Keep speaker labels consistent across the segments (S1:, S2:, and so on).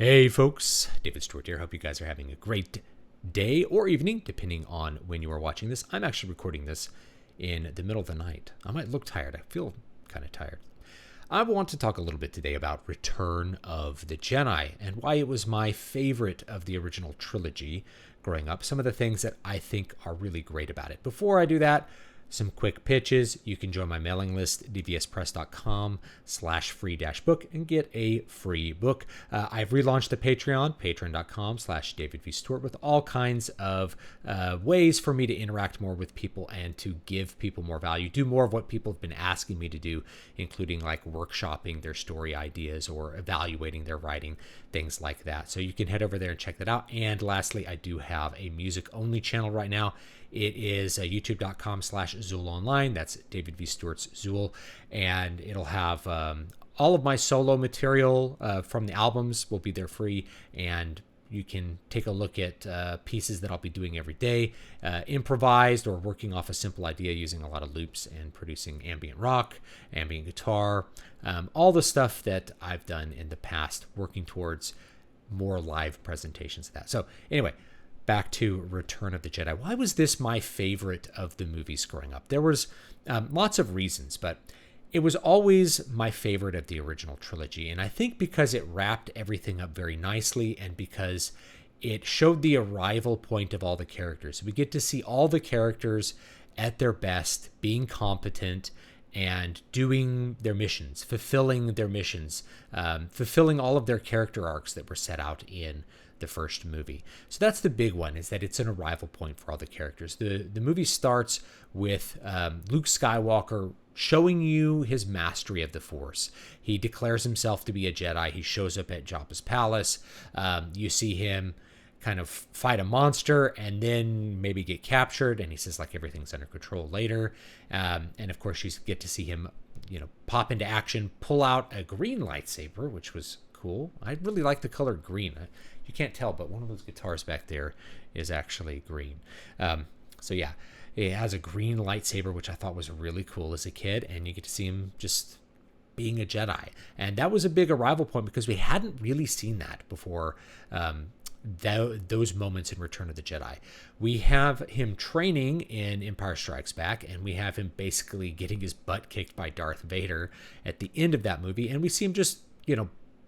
S1: Hey folks, David Stewart here. Hope you guys are having a great day or evening, depending on when you are watching this. I'm actually recording this in the middle of the night. I might look tired. I feel kind of tired. I want to talk a little bit today about Return of the Jedi and why it was my favorite of the original trilogy growing up. Some of the things that I think are really great about it. Before I do that, some quick pitches. You can join my mailing list, dvspress.com/free-book, and get a free book. I've relaunched the Patreon, patreon.com/davidvstewart, with all kinds of ways for me to interact more with people and to give people more value, do more of what people have been asking me to do, including like workshopping their story ideas or evaluating their writing, things like that. So you can head over there and check that out. And lastly, I do have a music-only channel right now. It is youtube.com/Zool Online. That's David V. Stewart's Zool. And it'll have all of my solo material from the albums will be there free. And you can take a look at pieces that I'll be doing every day, improvised or working off a simple idea using a lot of loops and producing ambient rock, ambient guitar, all the stuff that I've done in the past, working towards more live presentations of that. So anyway, back to Return of the Jedi. Why was this my favorite of the movies growing up? There was lots of reasons, but it was always my favorite of the original trilogy. And I think because it wrapped everything up very nicely and because it showed the arrival point of all the characters. We get to see all the characters at their best, being competent and doing their missions, fulfilling their missions, fulfilling all of their character arcs that were set out in the first movie. So that's the big one, is that it's an arrival point for all the characters. The movie starts with Luke Skywalker showing you his mastery of the Force. He declares himself to be a Jedi. He shows up at Jabba's palace. You see him kind of fight a monster and then maybe get captured, and he says like everything's under control later. And of course you get to see him, pop into action, pull out a green lightsaber, which was cool. I really like the color green. You can't tell, but one of those guitars back there is actually green. So yeah, it has a green lightsaber, which I thought was really cool as a kid, and you get to see him just being a Jedi. And that was a big arrival point because we hadn't really seen that before. Those moments in Return of the Jedi. We have him training in Empire Strikes Back, and we have him basically getting his butt kicked by Darth Vader at the end of that movie, and we see him just,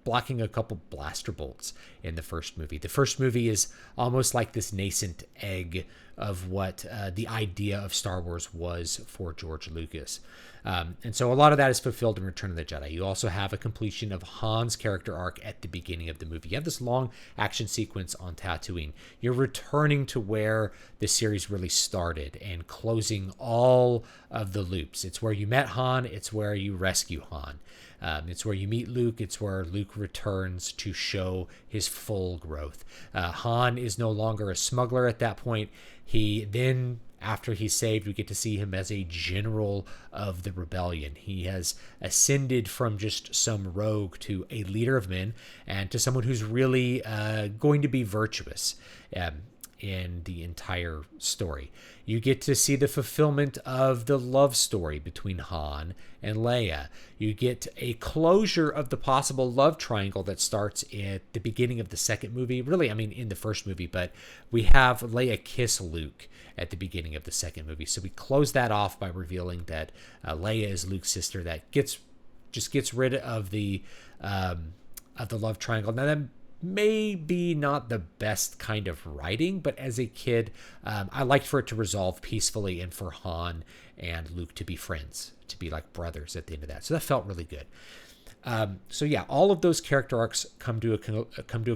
S1: blocking a couple blaster bolts in the first movie. The first movie is almost like this nascent egg of what the idea of Star Wars was for George Lucas. And so a lot of that is fulfilled in Return of the Jedi. You also have a completion of Han's character arc at the beginning of the movie. You have this long action sequence on Tatooine. You're returning to where the series really started and closing all of the loops. It's where you met Han. It's where you rescue Han. It's where you meet Luke. It's where Luke returns to show his full growth. Han is no longer a smuggler at that point. He then, after he's saved, we get to see him as a general of the rebellion. He has ascended from just some rogue to a leader of men and to someone who's really going to be virtuous in the entire story. You get to see the fulfillment of the love story between Han and Leia. You get a closure of the possible love triangle that starts at the beginning of the second movie. Really, in the first movie, but we have Leia kiss Luke at the beginning of the second movie. So we close that off by revealing that Leia is Luke's sister. That gets rid of the love triangle. Now that may be not the best kind of writing, but as a kid, I liked for it to resolve peacefully and for Han and Luke to be friends, to be like brothers at the end of that. So that felt really good. So yeah, all of those character arcs come to a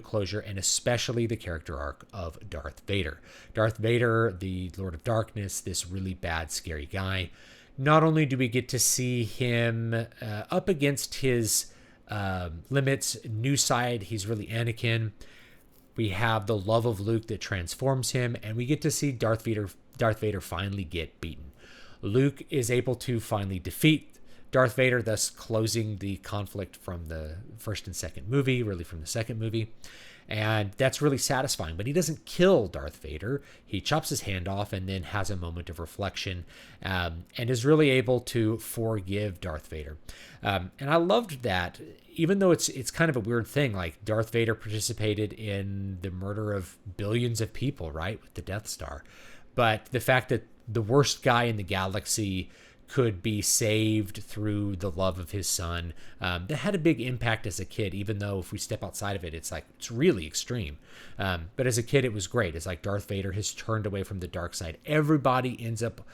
S1: closure, and especially the character arc of Darth Vader. Darth Vader, the Lord of Darkness, this really bad, scary guy. Not only do we get to see him up against his limits, new side, he's really Anakin. We have the love of Luke that transforms him, and we get to see Darth Vader finally get beaten. Luke is able to finally defeat Darth Vader, thus closing the conflict from the first and second movie, really from the second movie. And that's really satisfying. But he doesn't kill Darth Vader. He chops his hand off and then has a moment of reflection, and is really able to forgive Darth Vader. And I loved that, even though it's kind of a weird thing. Like, Darth Vader participated in the murder of billions of people, right, with the Death Star. But the fact that the worst guy in the galaxy could be saved through the love of his son, that had a big impact as a kid, even though if we step outside of it, it's really extreme. But as a kid, it was great. It's like Darth Vader has turned away from the dark side. Everybody ends up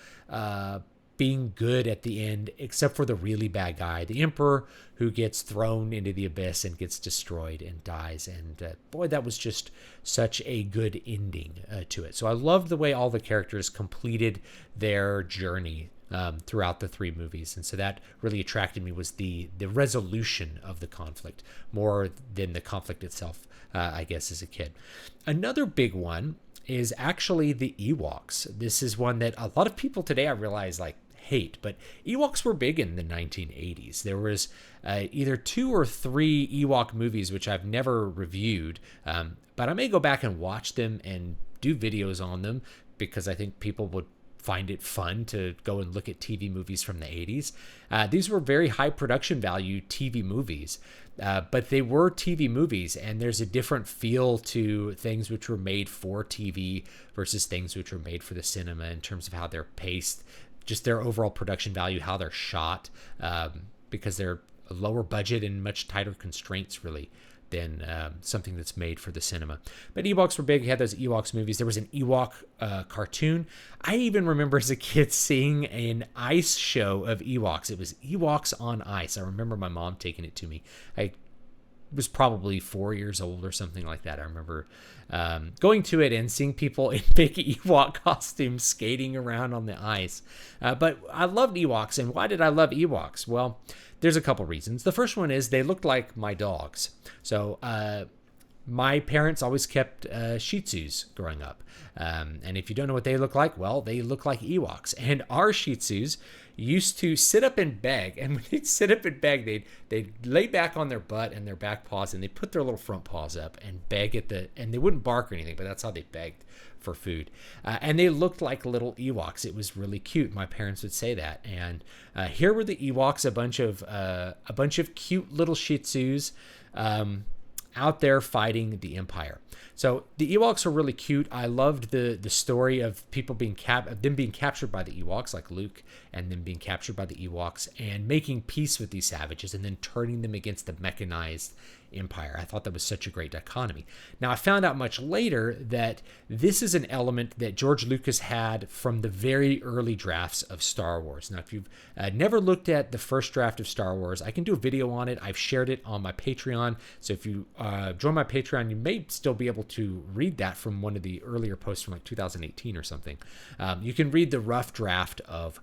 S1: being good at the end, except for the really bad guy, the Emperor, who gets thrown into the abyss and gets destroyed and dies. And boy, that was just such a good ending to it. So I loved the way all the characters completed their journey throughout the three movies. And so that really attracted me, was the resolution of the conflict more than the conflict itself, I guess, as a kid. Another big one is actually the Ewoks. This is one that a lot of people today, I realize, hate, but Ewoks were big in the 1980s. There was either 2 or 3 Ewok movies, which I've never reviewed, but I may go back and watch them and do videos on them, because I think people would find it fun to go and look at TV movies from the 80s. These were very high production value TV movies, but they were TV movies, and there's a different feel to things which were made for TV versus things which were made for the cinema, in terms of how they're paced, just their overall production value, how they're shot, because they're a lower budget and much tighter constraints, really, than something that's made for the cinema. But Ewoks were big. You had those Ewoks movies. There was an Ewok cartoon. I even remember as a kid seeing an ice show of Ewoks. It was Ewoks on Ice. I remember my mom taking it to me. I was probably 4 years old or something like that. I remember going to it and seeing people in big Ewok costumes skating around on the ice. But I loved Ewoks. And why did I love Ewoks? Well, there's a couple reasons. The first one is they looked like my dogs. So my parents always kept Shih Tzus growing up. And if you don't know what they look like, well, they look like Ewoks. And our Shih Tzus used to sit up and beg. And when they'd sit up and beg, they'd lay back on their butt and their back paws, and they'd put their little front paws up and beg and they wouldn't bark or anything, but that's how they begged for food. And they looked like little Ewoks. It was really cute. My parents would say that. And here were the Ewoks, a bunch of cute little Shih Tzus out there fighting the Empire. So the Ewoks are really cute. I loved the story of people being captured by the Ewoks, like Luke, and then being captured by the Ewoks and making peace with these savages and then turning them against the mechanized Empire. I thought that was such a great dichotomy. Now, I found out much later that this is an element that George Lucas had from the very early drafts of Star Wars. Now, if you've never looked at the first draft of Star Wars, I can do a video on it. I've shared it on my Patreon. So if you join my Patreon, you may still be able to read that from one of the earlier posts from 2018 or something. You can read the rough draft of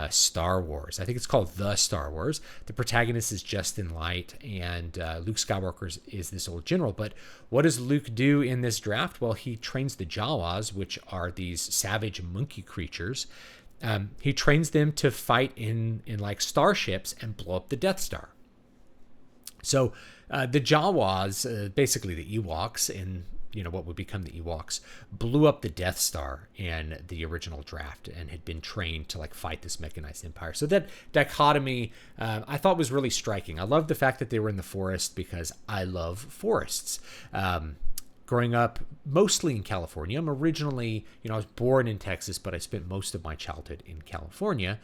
S1: Star Wars. I think it's called The Star Wars. The protagonist is Justin Light, and Luke Skywalker is this old general. But what does Luke do in this draft? Well, he trains the Jawas, which are these savage monkey creatures. He trains them to fight in like starships and blow up the Death Star. So the Jawas, basically the Ewoks, in what would become the Ewoks, blew up the Death Star in the original draft and had been trained to fight this mechanized empire. So that dichotomy I thought was really striking. I loved the fact that they were in the forest, because I love forests. Growing up mostly in California, I'm originally, I was born in Texas, but I spent most of my childhood in California.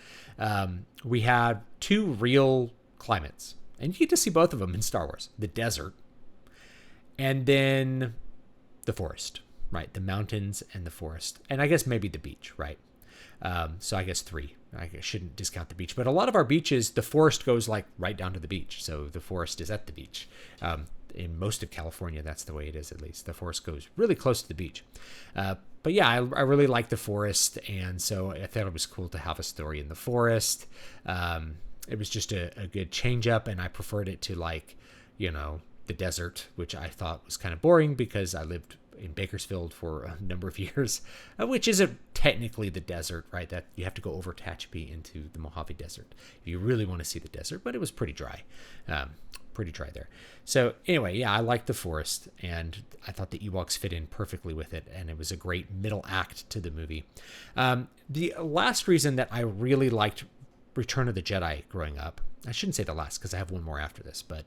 S1: We had 2 real climates, and you get to see both of them in Star Wars: the desert, and then the forest, right? The mountains and the forest, and I guess maybe the beach, right? So I guess 3. I shouldn't discount the beach, but a lot of our beaches, the forest goes right down to the beach. So the forest is at the beach. In most of California, that's the way it is, at least. The forest goes really close to the beach. But yeah, I really like the forest, and so I thought it was cool to have a story in the forest. It was just a good change up, and I preferred it to the desert, which I thought was kind of boring because I lived in Bakersfield for a number of years, which is a technically the desert, right? That you have to go over Tehachapi into the Mojave Desert if you really want to see the desert, but it was pretty dry. Pretty dry there. So anyway, yeah, I liked the forest, and I thought the Ewoks fit in perfectly with it, and it was a great middle act to the movie. The last reason that I really liked Return of the Jedi growing up, I shouldn't say the last because I have one more after this, but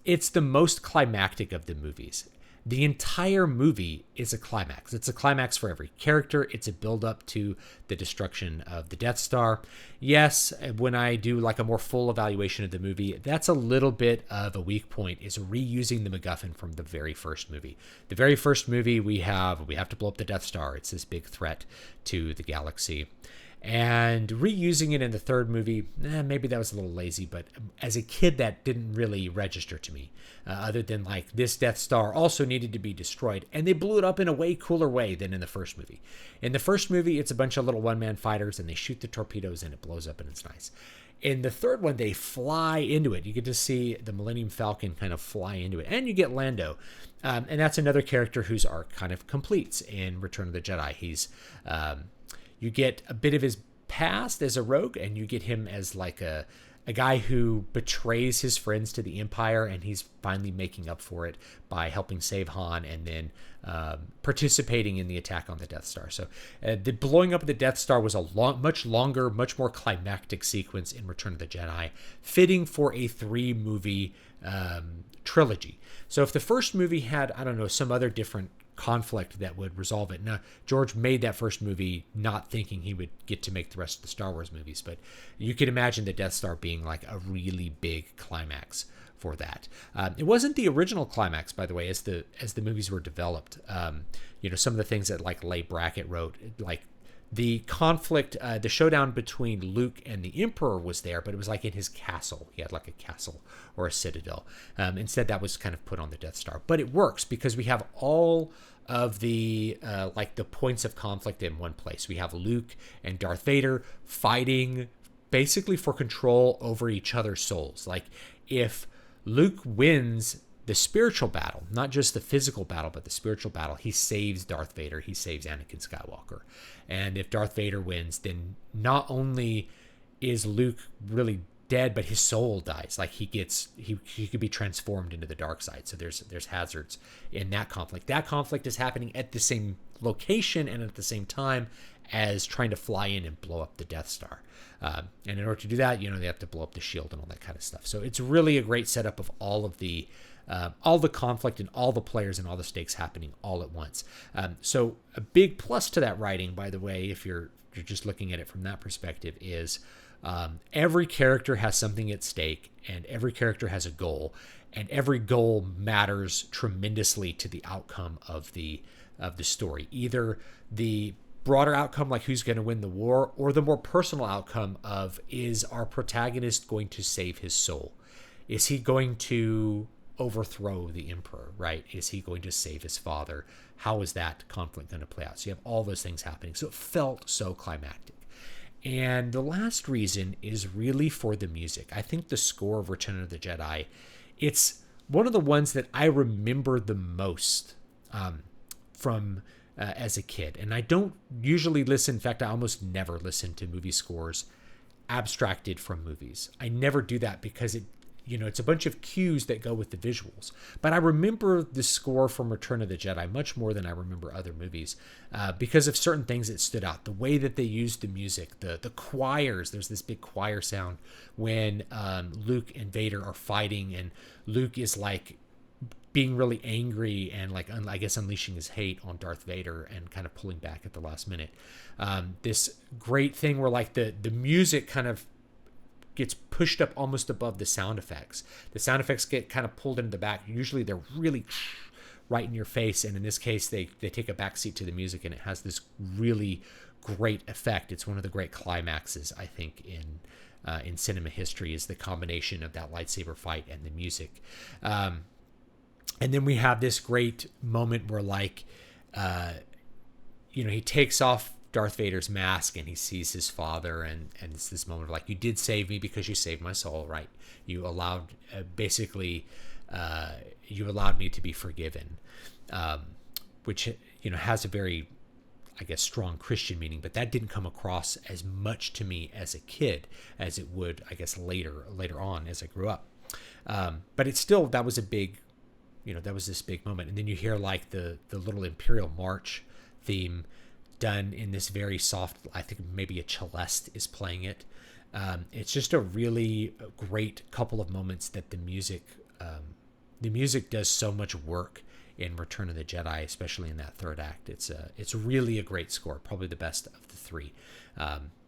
S1: it's the most climactic of the movies. The entire movie is a climax. It's a climax for every character. It's a build up to the destruction of the Death Star. Yes, when I do like a more full evaluation of the movie, that's a little bit of a weak point, is reusing the MacGuffin from the very first movie. The very first movie we have to blow up the Death Star. It's this big threat to the galaxy. And reusing it in the third movie, maybe that was a little lazy, but as a kid, that didn't really register to me, other than like this Death Star also needed to be destroyed. And they blew it up in a way cooler way than in the first movie. In the first movie, it's a bunch of little one-man fighters, and they shoot the torpedoes, and it blows up, and it's nice. In the third one, they fly into it. You get to see the Millennium Falcon kind of fly into it. And you get Lando. And that's another character whose arc kind of completes in Return of the Jedi. He's... you get a bit of his past as a rogue, and you get him as like a guy who betrays his friends to the Empire, and he's finally making up for it by helping save Han and then participating in the attack on the Death Star. So the blowing up of the Death Star was a much longer, much more climactic sequence in Return of the Jedi, fitting for a 3-movie trilogy. So if the first movie had, I don't know, some other different conflict that would resolve it. Now, George made that first movie not thinking he would get to make the rest of the Star Wars movies, but you could imagine the Death Star being like a really big climax for that. It wasn't the original climax, by the way, as the movies were developed. Some of the things that like Leigh Brackett wrote, like the conflict, the showdown between Luke and the Emperor was there, but it was like in his castle. He had like a castle or a citadel. Instead, that was kind of put on the Death Star. But it works because we have all of the like the points of conflict in one place. We have Luke and Darth Vader fighting basically for control over each other's souls. Like if Luke wins the spiritual battle, not just the physical battle, but the spiritual battle, he saves Darth Vader, he saves Anakin Skywalker. And if Darth Vader wins, then not only is Luke really dead, but his soul dies. Like he could be transformed into the dark side. So there's hazards in that conflict. That conflict is happening at the same location and at the same time as trying to fly in and blow up the Death Star. And in order to do that, they have to blow up the shield and all that kind of stuff. So it's really a great setup of all the conflict and all the players and all the stakes happening all at once. So a big plus to that writing, by the way, if you're just looking at it from that perspective, is every character has something at stake, and every character has a goal, and every goal matters tremendously to the outcome of the story. Either the broader outcome, like who's going to win the war, or the more personal outcome of, is our protagonist going to save his soul? Is he going to overthrow the Emperor, right? Is he going to save his father? How is that conflict going to play out? So you have all those things happening. So it felt so climactic. And the last reason is really for the music. I think the score of Return of the Jedi, it's one of the ones that I remember the most from as a kid. And I don't usually listen. In fact, I almost never listen to movie scores abstracted from movies. I never do that because it's a bunch of cues that go with the visuals. But I remember the score from Return of the Jedi much more than I remember other movies because of certain things that stood out. The way that they used the music, the choirs. There's this big choir sound when Luke and Vader are fighting, and Luke is like being really angry and like, I guess, unleashing his hate on Darth Vader and kind of pulling back at the last minute. This great thing where like the music kind of gets pushed up almost above the sound effects. The sound effects get kind of pulled into the back. Usually they're really right in your face, and in this case they take a backseat to the music, and it has this really great effect. It's one of the great climaxes, I think, in cinema history, is the combination of that lightsaber fight and the music. And then we have this great moment where like he takes off Darth Vader's mask and he sees his father, and it's this moment of like, you did save me because you saved my soul, right? You allowed you allowed me to be forgiven, which has a very, I guess, strong Christian meaning, but that didn't come across as much to me as a kid as it would, I guess, later on as I grew up. But it's still, that was a big, that was this big moment. And then you hear like the little Imperial March theme done in this very soft, I think maybe a celeste is playing it. It's just a really great couple of moments that the music does so much work in Return of the Jedi, especially in that third act. It's really a great score, probably the best of the three,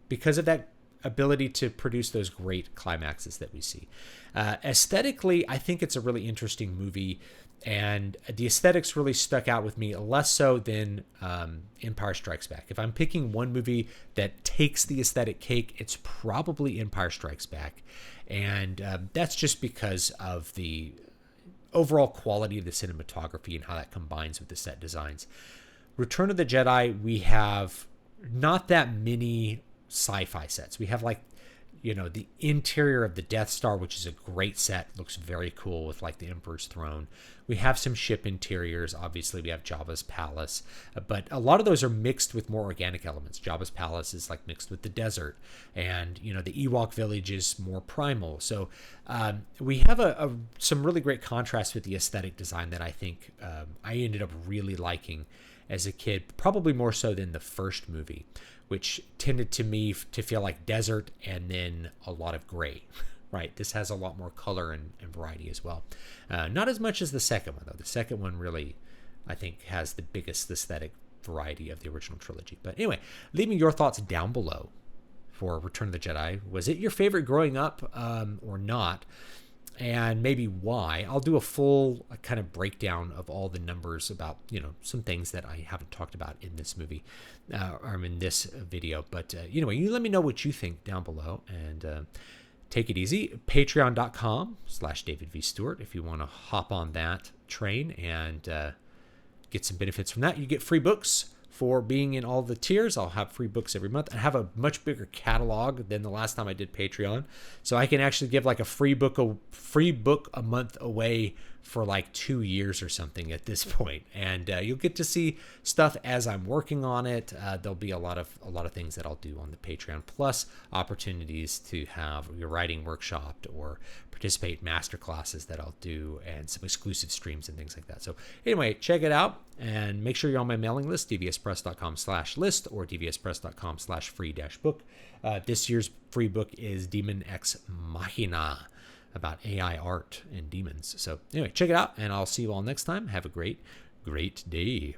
S1: because of that ability to produce those great climaxes that we see. Aesthetically, I think it's a really interesting movie, and the aesthetics really stuck out with me, less so than Empire Strikes Back. If I'm picking one movie that takes the aesthetic cake, it's probably Empire Strikes Back, and that's just because of the overall quality of the cinematography and how that combines with the set designs. Return of the Jedi, we have not that many sci-fi sets. We have like, the interior of the Death Star, which is a great set, looks very cool with like the Emperor's throne. We have some ship interiors. Obviously, we have Jabba's palace, but a lot of those are mixed with more organic elements. Jabba's palace is like mixed with the desert, and the Ewok village is more primal. So we have some really great contrast with the aesthetic design that I think I ended up really liking as a kid, probably more so than the first movie, which tended to me to feel like desert and then a lot of gray, right? This has a lot more color and variety as well. Not as much as the second one, though. The second one really, I think, has the biggest aesthetic variety of the original trilogy. But anyway, leave me your thoughts down below for Return of the Jedi. Was it your favorite growing up or not? And maybe why. I'll do a full kind of breakdown of all the numbers about, some things that I haven't talked about in this movie or in this video. But anyway, you let me know what you think down below, and take it easy. Patreon.com/DavidVStewart if you want to hop on that train and get some benefits from that. You get free books for being in all the tiers. I'll have free books every month. I have a much bigger catalog than the last time I did Patreon, so I can actually give like a free book a month away for like 2 years or something at this point. And you'll get to see stuff as I'm working on it. There'll be a lot of things that I'll do on the Patreon, plus opportunities to have your writing workshopped or participate in master classes that I'll do, and some exclusive streams and things like that. So anyway, check it out and make sure you're on my mailing list, dvspress.com/list or dvspress.com/free-book. This year's free book is Demon Ex Machina, about AI art and demons. So anyway, check it out, and I'll see you all next time. Have a great day.